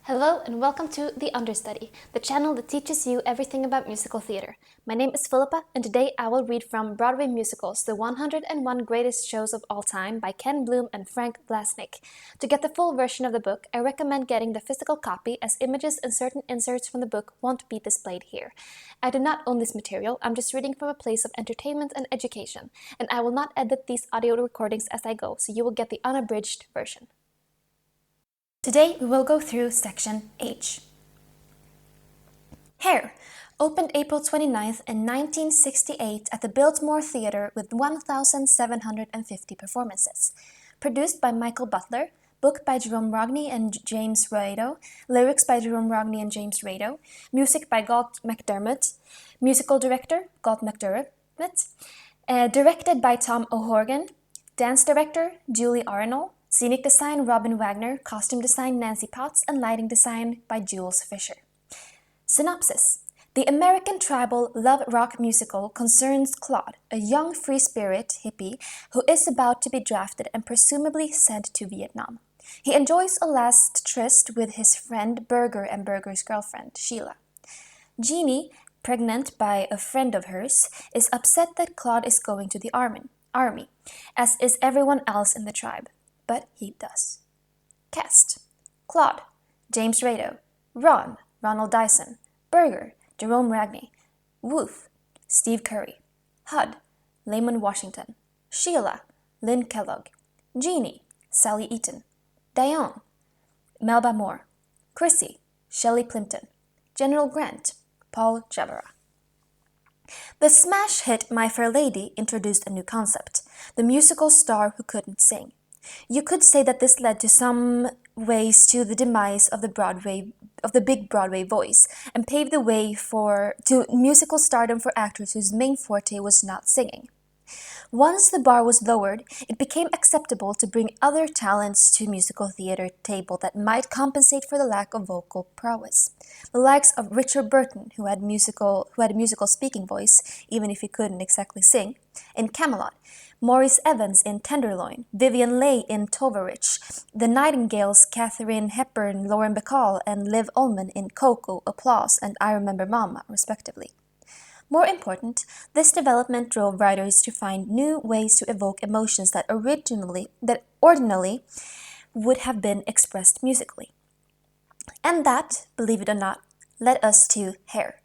Hello and welcome to The Understudy, the channel that teaches you everything about musical theater. My name is Philippa, and today I will read from Broadway Musicals, The 101 Greatest Shows of All Time by Ken Bloom and Frank Blasnick. To get the full version of the book, I recommend getting the physical copy, as images and certain inserts from the book won't be displayed here. I do not own this material, I'm just reading from a place of entertainment and education, and I will not edit these audio recordings as I go, so you will get the unabridged version. Today we will go through section H. Hair opened April 29th in 1968 at the Biltmore Theatre with 1,750 performances. Produced by Michael Butler, book by Jerome Rogney and James Rado, lyrics by Jerome Rogney and James Rado, music by Galt McDermott, musical director Galt McDermott, directed by Tom O'Horgan, dance director Julie Arnold, scenic design Robin Wagner, costume design Nancy Potts, and lighting design by Jules Fisher. Synopsis. The American tribal love rock musical concerns Claude, a young free-spirit hippie who is about to be drafted and presumably sent to Vietnam. He enjoys a last tryst with his friend Berger and Berger's girlfriend, Sheila. Jeannie, pregnant by a friend of hers, is upset that Claude is going to the army, as is everyone else in the tribe. But he does. Cast: Claude, James Rado, Ron, Ronald Dyson, Berger, Jerome Rogney, Woof, Steve Curry, Hud, Lamon Washington, Sheila, Lynn Kellogg, Jeannie, Sally Eaton, Diane, Melba Moore, Chrissy, Shelley Plimpton, General Grant, Paul Jabara. The smash hit My Fair Lady introduced a new concept, the musical star who couldn't sing. You could say that this led to some ways to the demise of the big Broadway voice, and paved the way to musical stardom for actors whose main forte was not singing. Once the bar was lowered, it became acceptable to bring other talents to musical theater table that might compensate for the lack of vocal prowess. The likes of Richard Burton, who had a musical speaking voice, even if he couldn't exactly sing, in Camelot, Maurice Evans in Tenderloin, Vivien Leigh in Tovarich, the Nightingales Katharine Hepburn, Lauren Bacall, and Liv Ullmann in Coco, Applause, and I Remember Mama, respectively. More important, this development drove writers to find new ways to evoke emotions that ordinarily would have been expressed musically. And that, believe it or not, led us to Hair.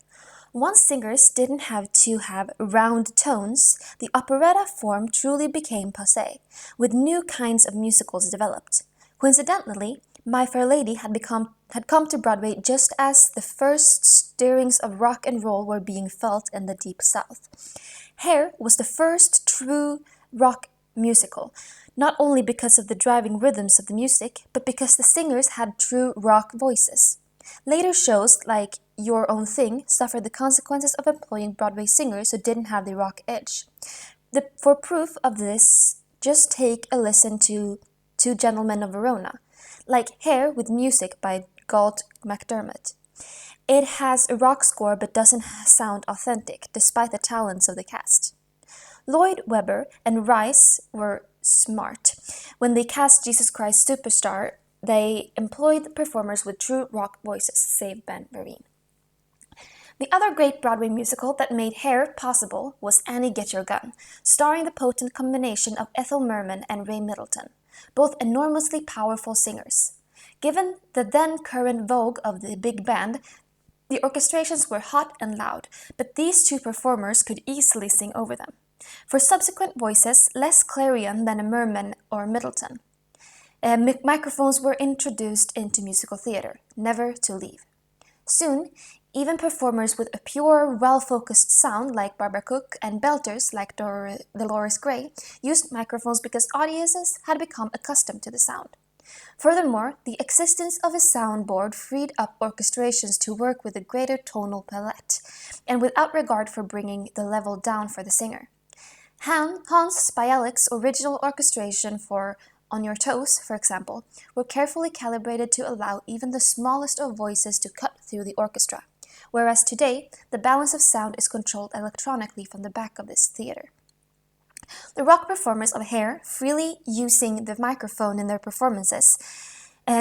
Once singers didn't have to have round tones, the operetta form truly became passé, with new kinds of musicals developed. Coincidentally, My Fair Lady had come to Broadway just as the first stirrings of rock and roll were being felt in the Deep South. Hair was the first true rock musical, not only because of the driving rhythms of the music, but because the singers had true rock voices. Later shows, like Your Own Thing, suffered the consequences of employing Broadway singers who didn't have the rock edge. For proof of this, just take a listen to Two Gentlemen of Verona, like Hair with music by Galt McDermott. It has a rock score but doesn't sound authentic, despite the talents of the cast. Lloyd Webber and Rice were smart. When they cast Jesus Christ Superstar, they employed performers with true rock voices, save Ben Vereen. The other great Broadway musical that made Hair possible was Annie Get Your Gun, starring the potent combination of Ethel Merman and Ray Middleton, both enormously powerful singers. Given the then current vogue of the big band, the orchestrations were hot and loud, but these two performers could easily sing over them. For subsequent voices, less clarion than a Merman or Middleton. Microphones were introduced into musical theater, never to leave. Soon, even performers with a pure, well-focused sound like Barbara Cook and belters like Dolores Gray used microphones because audiences had become accustomed to the sound. Furthermore, the existence of a soundboard freed up orchestrations to work with a greater tonal palette, and without regard for bringing the level down for the singer. Hans Spielek's original orchestration for On Your Toes, for example, were carefully calibrated to allow even the smallest of voices to cut through the orchestra, whereas today, the balance of sound is controlled electronically from the back of this theater. The rock performers of Hair, freely using the microphone in their performances,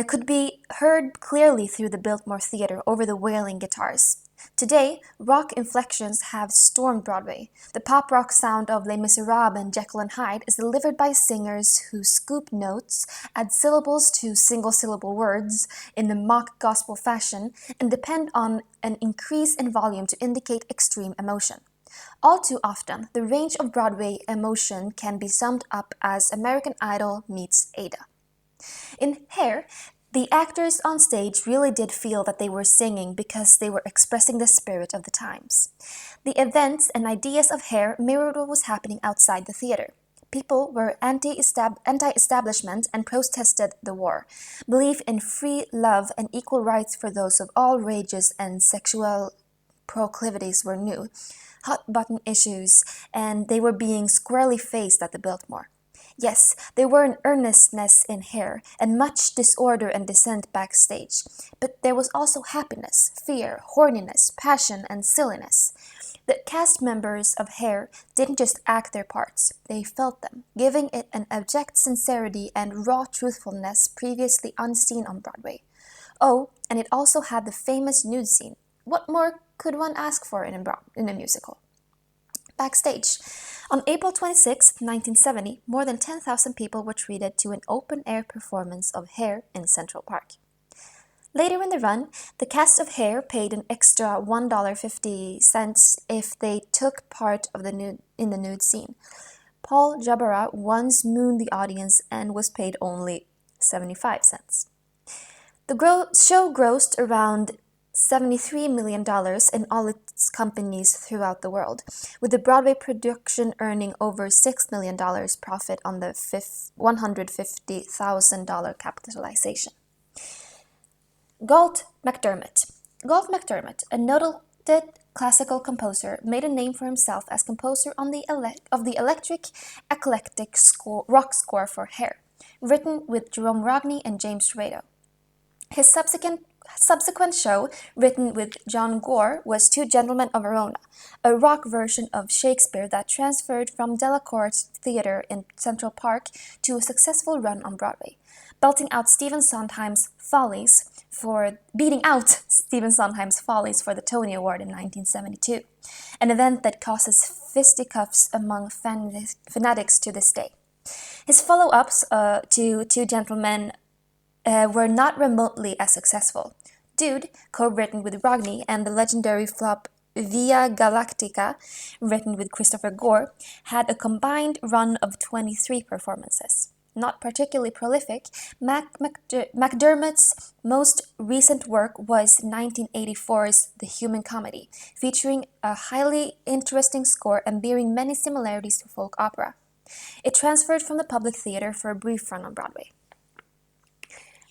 could be heard clearly through the Biltmore Theater over the wailing guitars. Today, rock inflections have stormed Broadway. The pop rock sound of Les Miserables and Jekyll and Hyde is delivered by singers who scoop notes, add syllables to single-syllable words in the mock gospel fashion, and depend on an increase in volume to indicate extreme emotion. All too often, the range of Broadway emotion can be summed up as American Idol meets Ada. In Hair, the actors on stage really did feel that they were singing because they were expressing the spirit of the times. The events and ideas of Hair mirrored what was happening outside the theater. People were anti-establishment and protested the war. Belief in free love and equal rights for those of all rages and sexual proclivities were new, hot-button issues, and they were being squarely faced at the Biltmore. Yes, there were an earnestness in Hair and much disorder and dissent backstage, but there was also happiness, fear, horniness, passion, and silliness. The cast members of Hair didn't just act their parts, they felt them, giving it an abject sincerity and raw truthfulness previously unseen on Broadway. Oh, and it also had the famous nude scene. What more could one ask for in a musical? Backstage. On April 26, 1970, more than 10,000 people were treated to an open-air performance of Hair in Central Park. Later in the run, the cast of Hair paid an extra $1.50 if they took part in the nude scene. Paul Jabara once mooned the audience and was paid only 75 cents. The show grossed around $73 million in all its companies throughout the world, with the Broadway production earning over $6 million profit on the $150,000 capitalization. Galt MacDermot. Galt MacDermot, a noted classical composer, made a name for himself as composer of the eclectic rock score for Hair, written with Jerome Rogney and James Rado. His subsequent show, written with John Gore, was Two Gentlemen of Verona, a rock version of Shakespeare that transferred from Delacorte Theatre in Central Park to a successful run on Broadway, beating out Stephen Sondheim's Follies for the Tony Award in 1972, an event that causes fisticuffs among fanatics to this day. His follow-ups to Two Gentlemen were not remotely as successful. Dude, co-written with Rogney, and the legendary flop Via Galactica, written with Christopher Gore, had a combined run of 23 performances. Not particularly prolific, MacDermot's most recent work was 1984's The Human Comedy, featuring a highly interesting score and bearing many similarities to folk opera. It transferred from the Public Theater for a brief run on Broadway.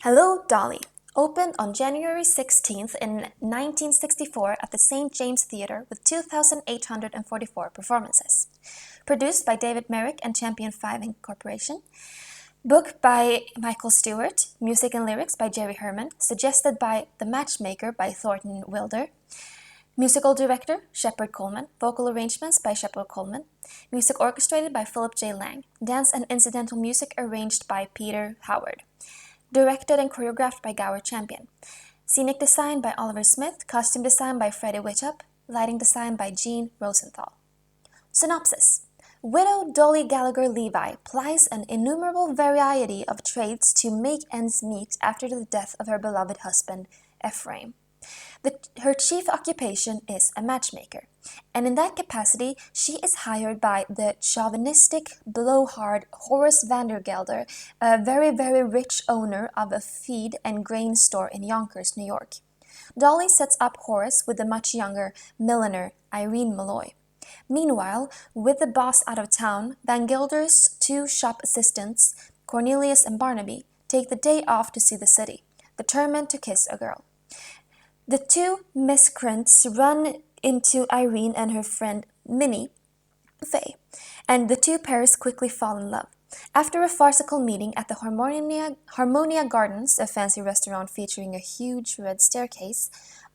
Hello, Dolly opened on January 16th in 1964 at the St. James Theatre with 2,844 performances. Produced by David Merrick and Champion 5 Incorporation. Book by Michael Stewart. Music and lyrics by Jerry Herman. Suggested by The Matchmaker by Thornton Wilder. Musical director, Shepard Coleman. Vocal arrangements by Shepard Coleman. Music orchestrated by Philip J. Lang. Dance and incidental music arranged by Peter Howard. Directed and choreographed by Gower Champion. Scenic design by Oliver Smith. Costume design by Freddie Witchup. Lighting design by Gene Rosenthal. Synopsis. Widow Dolly Gallagher Levi plies an innumerable variety of trades to make ends meet after the death of her beloved husband, Ephraim. Her chief occupation is a matchmaker, and in that capacity she is hired by the chauvinistic, blowhard Horace Vandergelder, a very, very rich owner of a feed and grain store in Yonkers, New York. Dolly sets up Horace with the much younger milliner, Irene Malloy. Meanwhile, with the boss out of town, Vangelder's two shop assistants, Cornelius and Barnaby, take the day off to see the city, determined to kiss a girl. The two miscreants run into Irene and her friend Minnie, Faye, and the two pairs quickly fall in love. After a farcical meeting at the Harmonia Gardens, a fancy restaurant featuring a huge red staircase,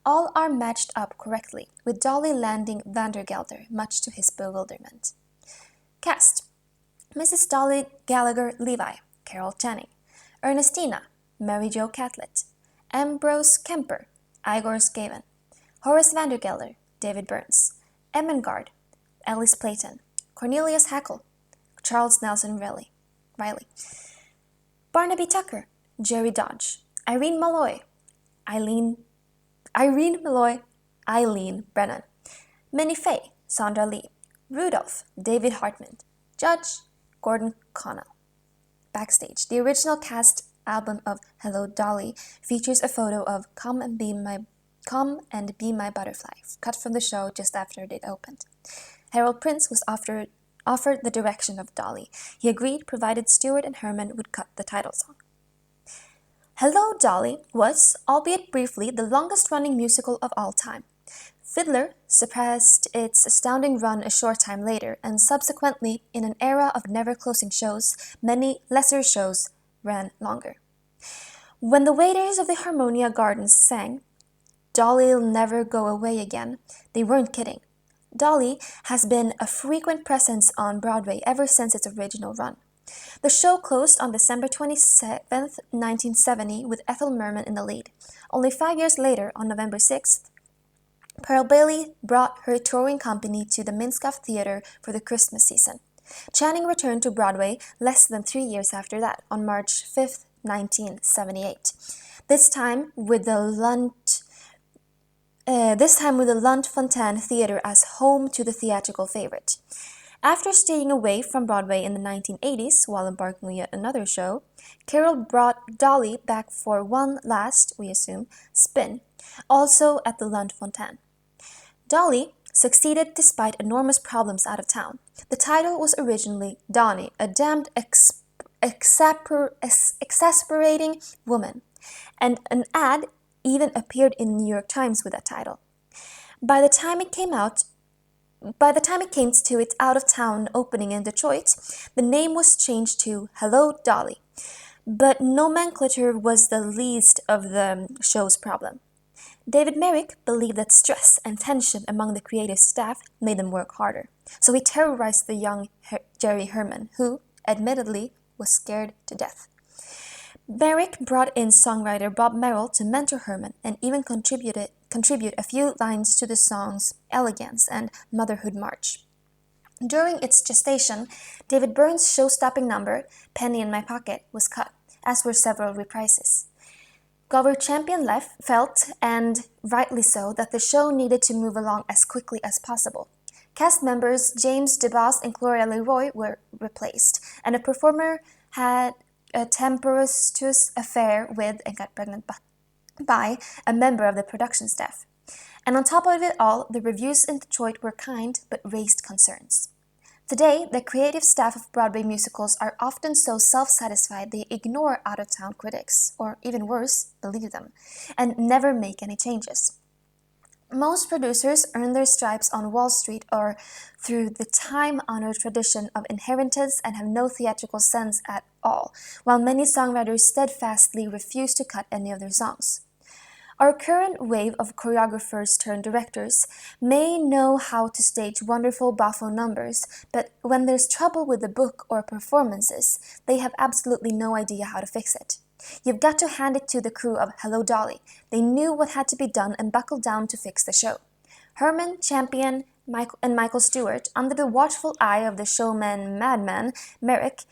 all are matched up correctly, with Dolly landing Vandergelder, much to his bewilderment. Cast: Mrs. Dolly Gallagher Levi, Carol Channing. Ernestina, Mary Jo Catlett, Ambrose Kemper, Igor Skaven, Horace Vandergelder, David Burns, Emmengard, Ellis Clayton, Cornelius Hackle, Charles Nelson Riley, Barnaby Tucker, Jerry Dodge, Irene Malloy, Eileen Brennan, Minnie Fay, Sandra Lee, Rudolph, David Hartman, Judge, Gordon Connell. Backstage, the original cast album of Hello Dolly features a photo of Come and Be My Butterfly, cut from the show just after it opened. Harold Prince was offered the direction of Dolly. He agreed provided Stewart and Herman would cut the title song. Hello Dolly was, albeit briefly, the longest-running musical of all time. Fiddler surpassed its astounding run a short time later, and subsequently, in an era of never-closing shows, many lesser shows ran longer. When the waiters of the Harmonia Gardens sang, "Dolly'll never go away again," they weren't kidding. Dolly has been a frequent presence on Broadway ever since its original run. The show closed on December 27, 1970, with Ethel Merman in the lead. Only 5 years later, on November 6th, Pearl Bailey brought her touring company to the Minskoff Theater for the Christmas season. Channing returned to Broadway less than 3 years after that, on March 5, 1978. This time with the Lunt Fontanne Theater as home to the theatrical favorite. After staying away from Broadway in the 1980s while embarking on yet another show, Carol brought Dolly back for one last, we assume, spin, also at the Lunt Fontanne. Dolly succeeded despite enormous problems out of town. The title was originally Donny, a damned exasperating woman, and an ad even appeared in the New York Times with that title. By the time it came to its out-of-town opening in Detroit, the name was changed to Hello Dolly. But nomenclature was the least of the show's problem. David Merrick believed that stress and tension among the creative staff made them work harder, so he terrorized the young Jerry Herman, who, admittedly, was scared to death. Merrick brought in songwriter Bob Merrill to mentor Herman and even contribute a few lines to the songs Elegance and Motherhood March. During its gestation, David Byrne's show-stopping number, Penny in My Pocket, was cut, as were several reprises. Governor Champion felt, and rightly so, that the show needed to move along as quickly as possible. Cast members James DeBoss and Gloria Leroy were replaced, and a performer had a tempestuous affair with and got pregnant by a member of the production staff. And on top of it all, the reviews in Detroit were kind but raised concerns. Today, the creative staff of Broadway musicals are often so self-satisfied they ignore out-of-town critics, or even worse, believe them, and never make any changes. Most producers earn their stripes on Wall Street or through the time-honored tradition of inheritance and have no theatrical sense at all, while many songwriters steadfastly refuse to cut any of their songs. Our current wave of choreographers turned directors may know how to stage wonderful buffo numbers, but when there's trouble with the book or performances, they have absolutely no idea how to fix it. You've got to hand it to the crew of Hello Dolly. They knew what had to be done and buckled down to fix the show. Herman, Champion, and Michael Stewart, under the watchful eye of the showman madman Merrick,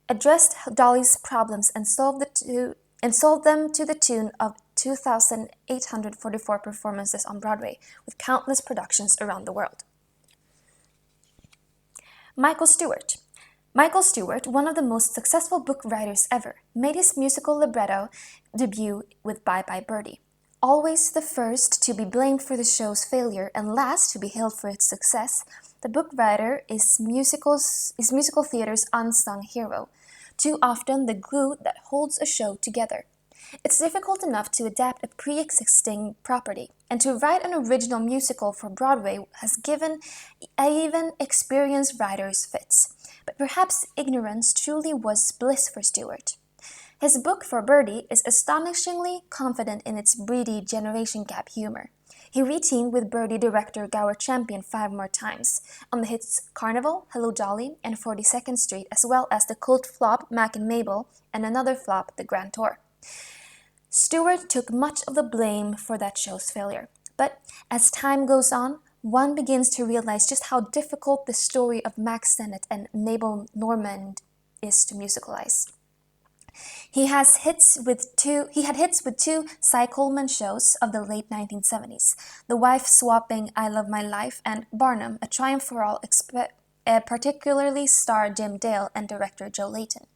addressed Dolly's problems and solved them to the tune of 2,844 performances on Broadway, with countless productions around the world. Michael Stewart. Michael Stewart, one of the most successful book writers ever, made his musical libretto debut with Bye Bye Birdie. Always the first to be blamed for the show's failure and last to be hailed for its success, the book writer is musical theater's unsung hero, too often the glue that holds a show together. It's difficult enough to adapt a pre-existing property, and to write an original musical for Broadway has given even experienced writers fits. But perhaps ignorance truly was bliss for Stewart. His book for Birdie is astonishingly confident in its breedy generation gap humor. He reteamed with Birdie director Gower Champion 5 more times, on the hits Carnival, Hello Dolly, and 42nd Street, as well as the cult flop Mac and Mabel, and another flop, The Grand Tour. Stewart took much of the blame for that show's failure. But as time goes on, one begins to realize just how difficult the story of Max Sennett and Mabel Normand is to musicalize. He had hits with two Cy Coleman shows of the late 1970s, The Wife Swapping I Love My Life and Barnum, A Triumph for All, particularly starred Jim Dale and director Joe Layton.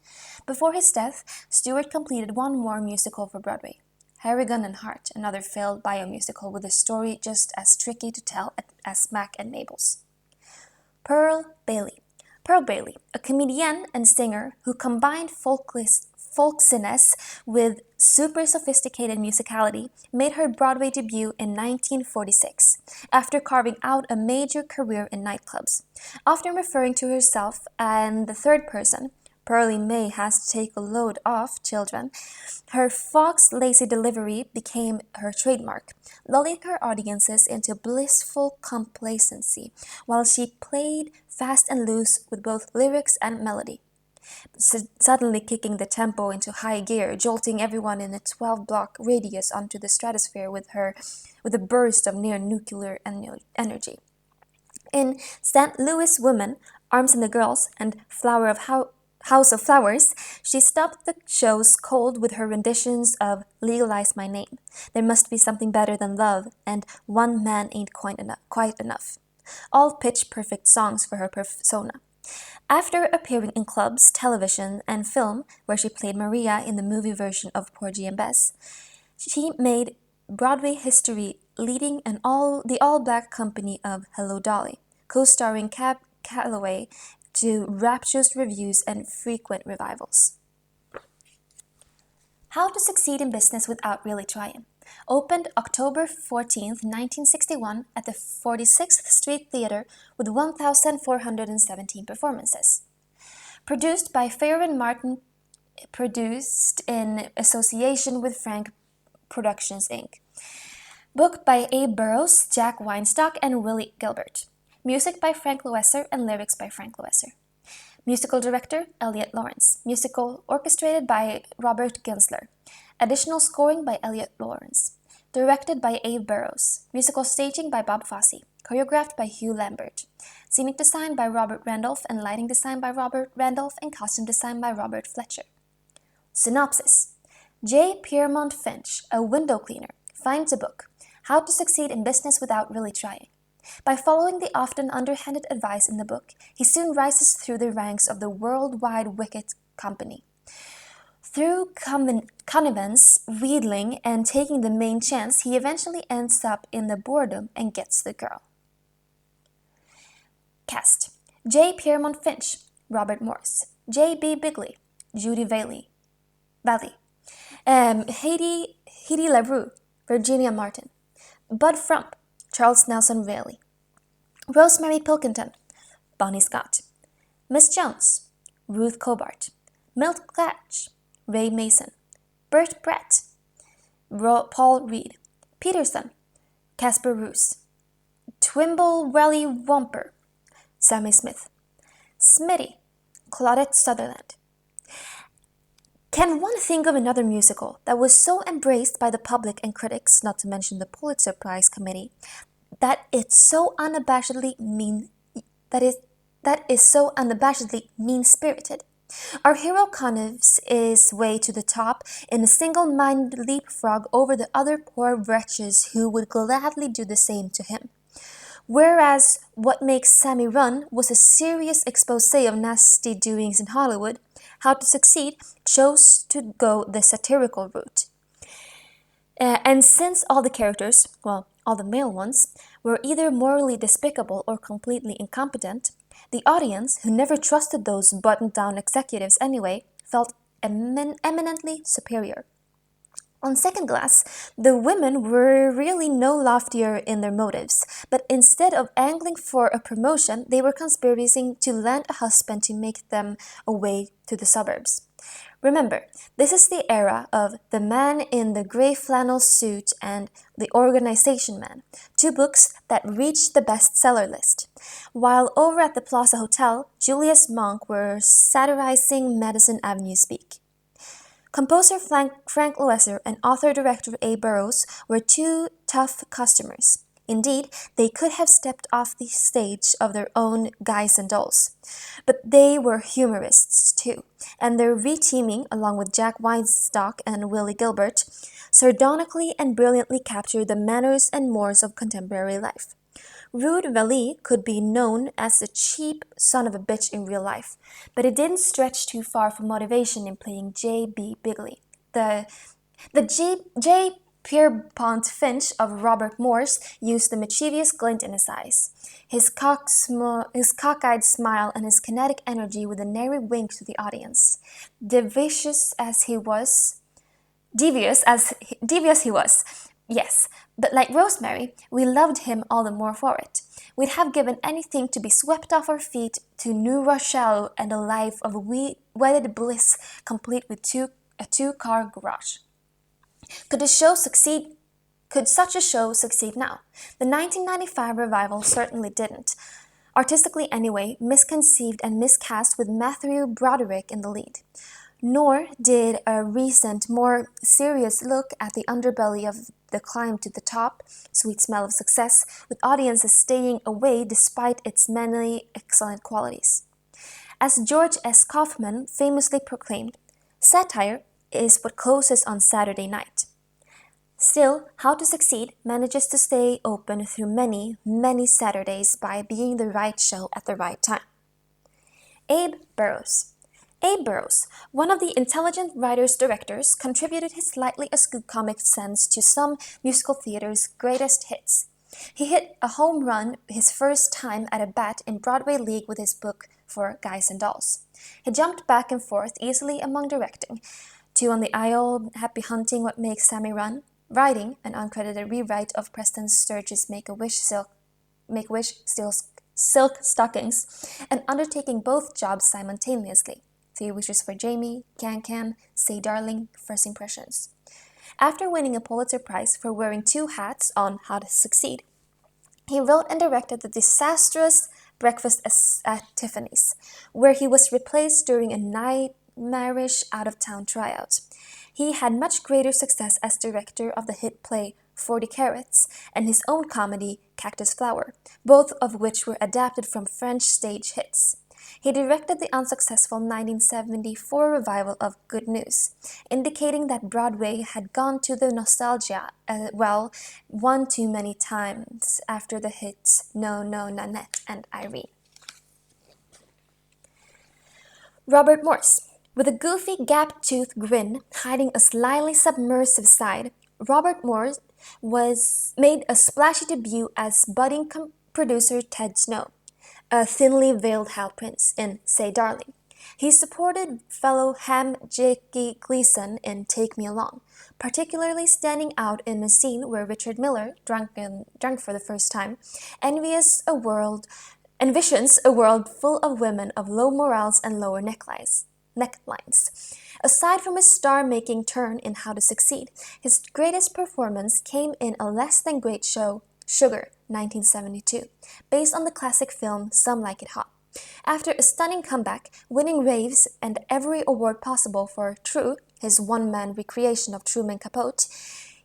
Before his death, Stewart completed one more musical for Broadway, Harrigan and Hart, another failed biomusical with a story just as tricky to tell as Mac and Mabel's. Pearl Bailey. Pearl Bailey, a comedian and singer who combined folksiness with super sophisticated musicality, made her Broadway debut in 1946, after carving out a major career in nightclubs. Often referring to herself in the third person, Pearlie May has to take a load off children. Her fox lazy delivery became her trademark, lulling her audiences into blissful complacency while she played fast and loose with both lyrics and melody, suddenly kicking the tempo into high gear, jolting everyone in a 12-block radius onto the stratosphere with a burst of near-nuclear energy. In St. Louis Women, Arms and the Girls, and House of Flowers, she stopped the shows cold with her renditions of Legalize My Name, There Must Be Something Better Than Love, and One Man Ain't Quite Enough. All pitch-perfect songs for her persona. After appearing in clubs, television, and film, where she played Maria in the movie version of Porgy and Bess, she made Broadway history leading the all-black company of Hello Dolly, co-starring Cab Calloway, to rapturous reviews and frequent revivals. How to Succeed in Business Without Really Trying. Opened October 14, 1961 at the 46th Street Theater with 1,417 performances. Produced by Fair and Martin, produced in association with Frank Productions, Inc. Book by Abe Burrows, Jack Weinstock, and Willie Gilbert. Music by Frank Loesser and lyrics by Frank Loesser. Musical director, Elliott Lawrence. Musical orchestrated by Robert Gensler. Additional scoring by Elliott Lawrence. Directed by Abe Burrows. Musical staging by Bob Fosse. Choreographed by Hugh Lambert. Scenic design by Robert Randolph and lighting design by Robert Randolph and costume design by Robert Fletcher. Synopsis. J. Piermont Finch, a window cleaner, finds a book, How to Succeed in Business Without Really Trying. By following the often underhanded advice in the book, he soon rises through the ranks of the worldwide wicked company. Through connivance, wheedling, and taking the main chance, he eventually ends up in the boardroom and gets the girl. Cast. J. Piermont Finch, Robert Morse. J. B. Bigley, Judy Valley. Haiti LaRue, Virginia Martin. Bud Frump, Charles Nelson Reilly. Rosemary Pilkington, Bonnie Scott. Miss Jones, Ruth Cobart. Milt Glatch, Ray Mason. Bert Brett, Paul Reed. Peterson, Casper Roos. Twimble Rally Whomper, Sammy Smith. Smitty, Claudette Sutherland. Can one think of another musical that was so embraced by the public and critics, not to mention the Pulitzer Prize Committee, that is so unabashedly mean-spirited? Our hero connives his way to the top in a single-minded leapfrog over the other poor wretches who would gladly do the same to him. Whereas What Makes Sammy Run was a serious expose of nasty doings in Hollywood, How to Succeed chose to go the satirical route. And since all the characters, well, all the male ones, were either morally despicable or completely incompetent, the audience, who never trusted those buttoned-down executives anyway, felt eminently superior. On second glance, the women were really no loftier in their motives, but instead of angling for a promotion, they were conspiring to land a husband to make them away to the suburbs. Remember, this is the era of The Man in the Gray Flannel Suit and The Organization Man, two books that reached the bestseller list. While over at the Plaza Hotel, Julius Monk were satirizing Madison Avenue speak. Composer Frank Loesser and author-director A. Burroughs were two tough customers. Indeed, they could have stepped off the stage of their own Guys and Dolls. But they were humorists too, and their reteaming, along with Jack Weinstock and Willie Gilbert, sardonically and brilliantly captured the manners and mores of contemporary life. Rude Vallée could be known as a cheap son of a bitch in real life, but it didn't stretch too far for motivation in playing J.B. Bigley. The Pierpont Finch of Robert Morse used the mischievous glint in his eyes, his cockeyed smile, and his kinetic energy with a nary wink to the audience. Devious he was, yes, but like Rosemary, we loved him all the more for it. We'd have given anything to be swept off our feet to New Rochelle and a life of wedded bliss complete with a two-car garage. Could such a show succeed now? The 1995 revival certainly didn't. Artistically anyway, misconceived and miscast with Matthew Broderick in the lead. Nor did a recent, more serious look at the underbelly of the climb to the top, sweet smell of success, with audiences staying away despite its many excellent qualities. As George S. Kaufman famously proclaimed, satire is what closes on Saturday night. Still, How to Succeed manages to stay open through many, many Saturdays by being the right show at the right time. Abe Burrows. Abe Burrows, one of the intelligent writers-directors, contributed his slightly askew comic sense to some musical theater's greatest hits. He hit a home run his first time at a bat in Broadway League with his book for Guys and Dolls. He jumped back and forth easily among directing, Two on the Aisle, Happy Hunting, What Makes Sammy Run, writing an uncredited rewrite of Preston Sturges' Make-A-Wish Silk Stockings, and undertaking both jobs simultaneously. Three Wishes for Jamie, Can, Say Darling, First Impressions. After winning a Pulitzer Prize for wearing two hats on How to Succeed, he wrote and directed the disastrous Breakfast at Tiffany's, where he was replaced during a nightmarish out-of-town tryout. He had much greater success as director of the hit play 40 Carats and his own comedy Cactus Flower, both of which were adapted from French stage hits. He directed the unsuccessful 1974 revival of Good News, indicating that Broadway had gone to the nostalgia one too many times after the hits No, No, Nanette and Irene. Robert Morse. With a goofy gap-toothed grin hiding a slyly submersive side, Robert Morse made a splashy debut as budding producer Ted Snow, a thinly veiled Hal Prince, in Say Darling. He supported fellow ham Jackie Gleason in Take Me Along, particularly standing out in a scene where Richard Miller, drunk for the first time, envisions a world full of women of low morals and lower necklines. Aside from his star-making turn in How to Succeed, his greatest performance came in a less than great show, Sugar, 1972, based on the classic film Some Like It Hot. After a stunning comeback, winning raves and every award possible for True, his one-man recreation of Truman Capote,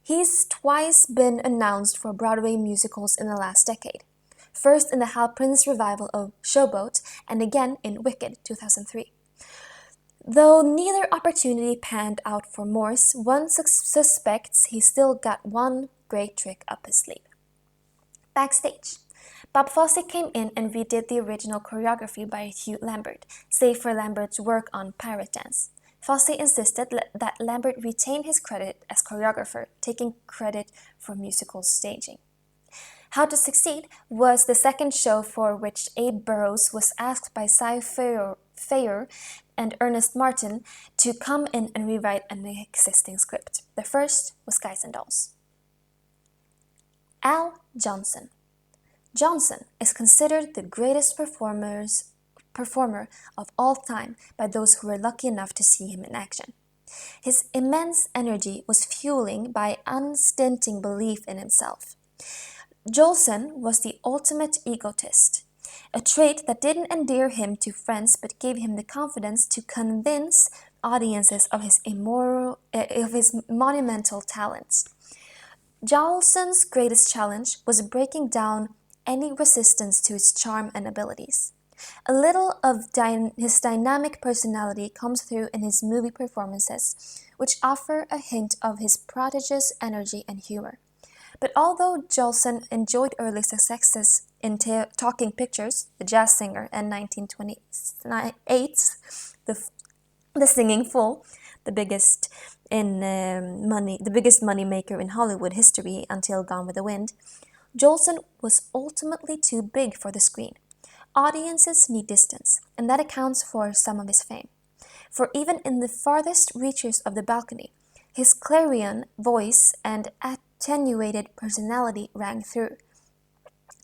he's twice been announced for Broadway musicals in the last decade. First in the Hal Prince revival of Showboat, and again in Wicked, 2003. Though neither opportunity panned out for Morse, one suspects he still got one great trick up his sleeve. Backstage, Bob Fosse came in and redid the original choreography by Hugh Lambert, save for Lambert's work on Pirate Dance. Fosse insisted that Lambert retain his credit as choreographer, taking credit for musical staging. How to Succeed was the second show for which Abe Burrows was asked by Cy Fayer and Ernest Martin to come in and rewrite an existing script. The first was Guys and Dolls. Al Johnson. Johnson is considered the greatest performer of all time by those who were lucky enough to see him in action. His immense energy was fueling by unstinting belief in himself. Jolson was the ultimate egotist, a trait that didn't endear him to friends but gave him the confidence to convince audiences of his monumental talents. Jolson's greatest challenge was breaking down any resistance to his charm and abilities. A little of his dynamic personality comes through in his movie performances, which offer a hint of his prodigious energy and humor. But although Jolson enjoyed early successes in talking pictures, The Jazz Singer, and 1928's The Singing Fool, the biggest money maker in Hollywood history until Gone with the Wind, Jolson was ultimately too big for the screen. Audiences need distance, and that accounts for some of his fame. For even in the farthest reaches of the balcony, his clarion voice and attenuated personality rang through.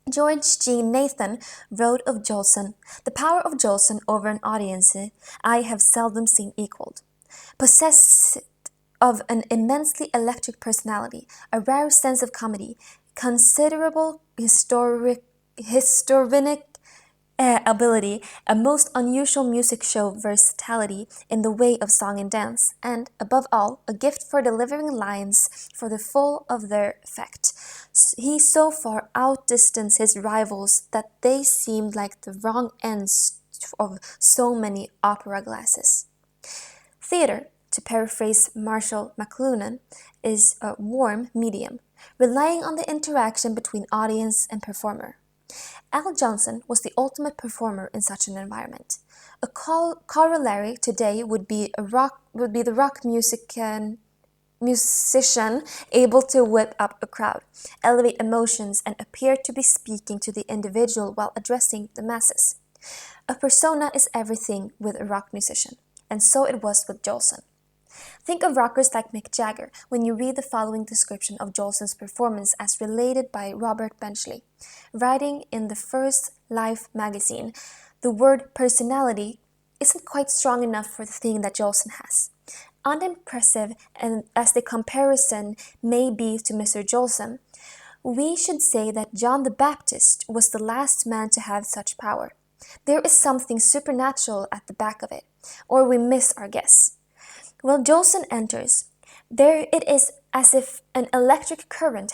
George G. Nathan wrote of Jolson, "The power of Jolson over an audience I have seldom seen equaled. Possessed of an immensely electric personality, a rare sense of comedy, considerable histrionic ability, a most unusual music show versatility in the way of song and dance, and, above all, a gift for delivering lines for the full of their effect. He so far outdistanced his rivals that they seemed like the wrong ends of so many opera glasses." Theatre, to paraphrase Marshall McLuhan, is a warm medium, relying on the interaction between audience and performer. Al Jolson was the ultimate performer in such an environment. A corollary today would be the rock musician able to whip up a crowd, elevate emotions, and appear to be speaking to the individual while addressing the masses. A persona is everything with a rock musician, and so it was with Jolson. Think of rockers like Mick Jagger when you read the following description of Jolson's performance as related by Robert Benchley. Writing in the first Life magazine, the word personality isn't quite strong enough for the thing that Jolson has. Unimpressive and as the comparison may be to Mr. Jolson, we should say that John the Baptist was the last man to have such power. There is something supernatural at the back of it, or we miss our guess. When Jolson enters, there it is as if an electric current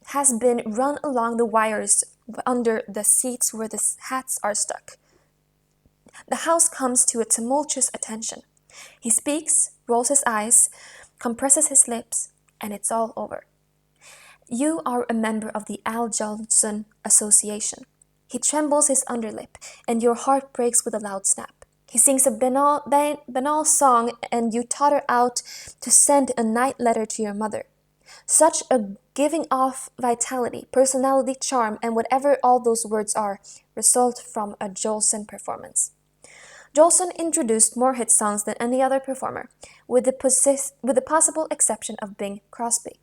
has been run along the wires under the seats where the hats are stuck. The house comes to a tumultuous attention. He speaks, rolls his eyes, compresses his lips, and it's all over. You are a member of the Al Jolson Association. He trembles his underlip, and your heart breaks with a loud snap. He sings a banal song, and you totter out to send a night letter to your mother. Such a giving off vitality, personality, charm, and whatever all those words are, result from a Jolson performance. Jolson introduced more hit songs than any other performer, with the possible exception of Bing Crosby.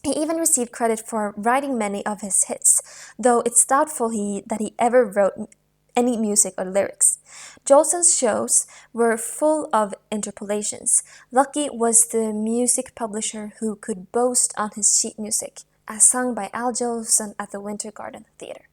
He even received credit for writing many of his hits, though it's doubtful that he ever wrote any music or lyrics. Jolson's shows were full of interpolations. Lucky was the music publisher who could boast on his sheet music, as sung by Al Jolson at the Winter Garden Theatre.